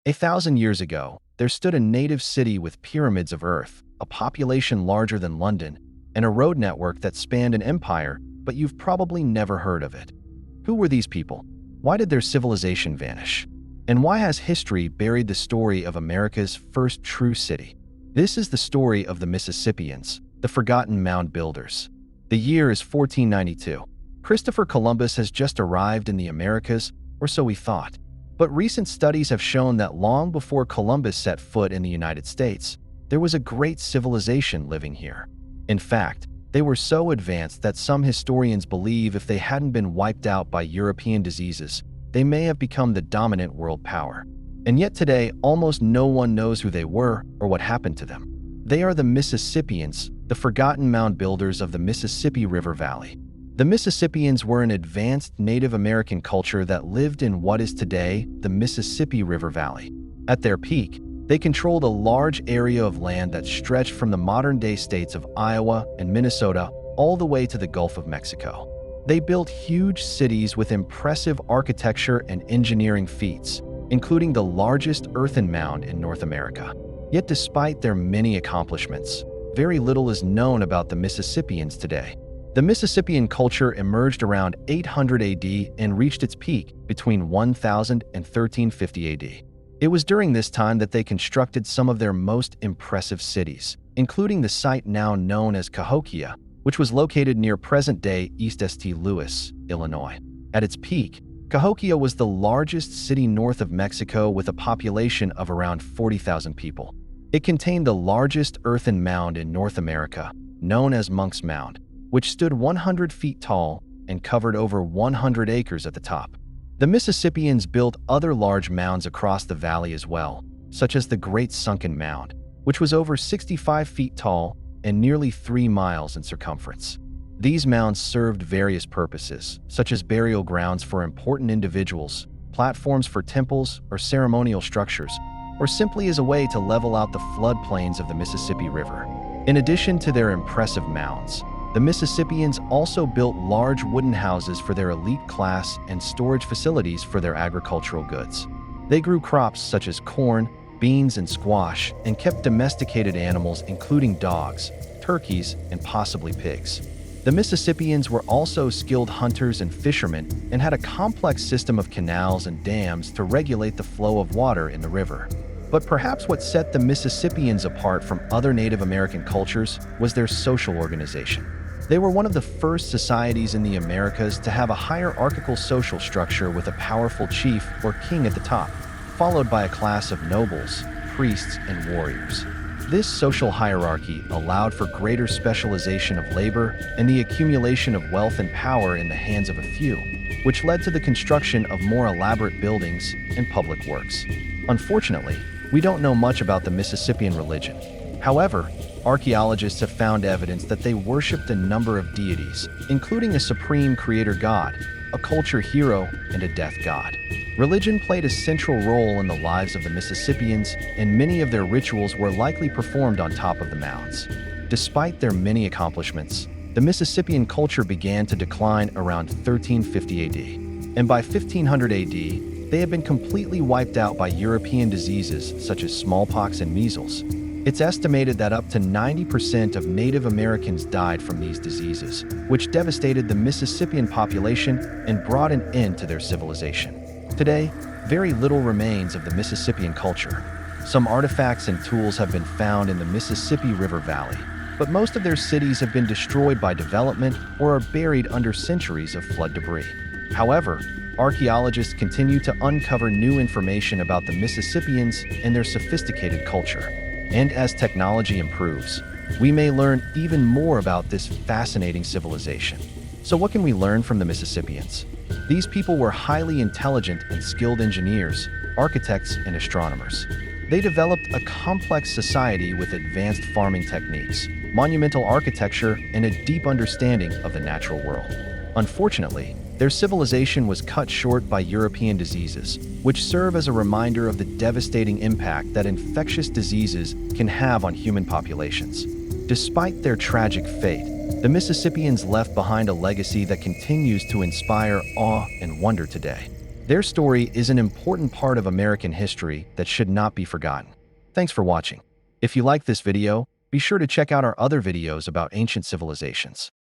1,000 years ago, there stood a native city with pyramids of earth, a population larger than London, and a road network that spanned an empire, but you've probably never heard of it. Who were these people? Why did their civilization vanish? And why has history buried the story of America's first true city? This is the story of the Mississippians, the forgotten mound builders. The year is 1492. Christopher Columbus has just arrived in the Americas, or so we thought. But recent studies have shown that long before Columbus set foot in the United States, there was a great civilization living here. In fact, they were so advanced that some historians believe if they hadn't been wiped out by European diseases, they may have become the dominant world power. And yet today, almost no one knows who they were or what happened to them. They are the Mississippians, the forgotten mound builders of the Mississippi River Valley. The Mississippians were an advanced Native American culture that lived in what is today the Mississippi River Valley. At their peak, they controlled a large area of land that stretched from the modern-day states of Iowa and Minnesota all the way to the Gulf of Mexico. They built huge cities with impressive architecture and engineering feats, including the largest earthen mound in North America. Yet despite their many accomplishments, very little is known about the Mississippians today. The Mississippian culture emerged around 800 AD and reached its peak between 1000 and 1350 AD. It was during this time that they constructed some of their most impressive cities, including the site now known as Cahokia, which was located near present-day East St. Louis, Illinois. At its peak, Cahokia was the largest city north of Mexico with a population of around 40,000 people. It contained the largest earthen mound in North America, known as Monk's Mound, which stood 100 feet tall and covered over 100 acres at the top. The Mississippians built other large mounds across the valley as well, such as the Great Sunken Mound, which was over 65 feet tall and nearly 3 miles in circumference. These mounds served various purposes, such as burial grounds for important individuals, platforms for temples or ceremonial structures, or simply as a way to level out the floodplains of the Mississippi River. In addition to their impressive mounds, the Mississippians also built large wooden houses for their elite class and storage facilities for their agricultural goods. They grew crops such as corn, beans, and squash, and kept domesticated animals including dogs, turkeys, and possibly pigs. The Mississippians were also skilled hunters and fishermen and had a complex system of canals and dams to regulate the flow of water in the river. But perhaps what set the Mississippians apart from other Native American cultures was their social organization. They were one of the first societies in the Americas to have a hierarchical social structure with a powerful chief or king at the top, followed by a class of nobles, priests, and warriors. This social hierarchy allowed for greater specialization of labor and the accumulation of wealth and power in the hands of a few, which led to the construction of more elaborate buildings and public works. Unfortunately, we don't know much about the Mississippian religion. However, archaeologists have found evidence that they worshipped a number of deities, including a supreme creator god, a culture hero, and a death god. Religion played a central role in the lives of the Mississippians, and many of their rituals were likely performed on top of the mounds. Despite their many accomplishments, the Mississippian culture began to decline around 1350 AD, and by 1500 AD, they had been completely wiped out by European diseases such as smallpox and measles. It's estimated that up to 90% of Native Americans died from these diseases, which devastated the Mississippian population and brought an end to their civilization. Today, very little remains of the Mississippian culture. Some artifacts and tools have been found in the Mississippi River Valley, but most of their cities have been destroyed by development or are buried under centuries of flood debris. However, archaeologists continue to uncover new information about the Mississippians and their sophisticated culture. And as technology improves, we may learn even more about this fascinating civilization. So what can we learn from the Mississippians? These people were highly intelligent and skilled engineers, architects, and astronomers. They developed a complex society with advanced farming techniques, monumental architecture, and a deep understanding of the natural world. Unfortunately, their civilization was cut short by European diseases, which serve as a reminder of the devastating impact that infectious diseases can have on human populations. Despite their tragic fate, the Mississippians left behind a legacy that continues to inspire awe and wonder today. Their story is an important part of American history that should not be forgotten. Thanks for watching. If you like this video, be sure to check out our other videos about ancient civilizations.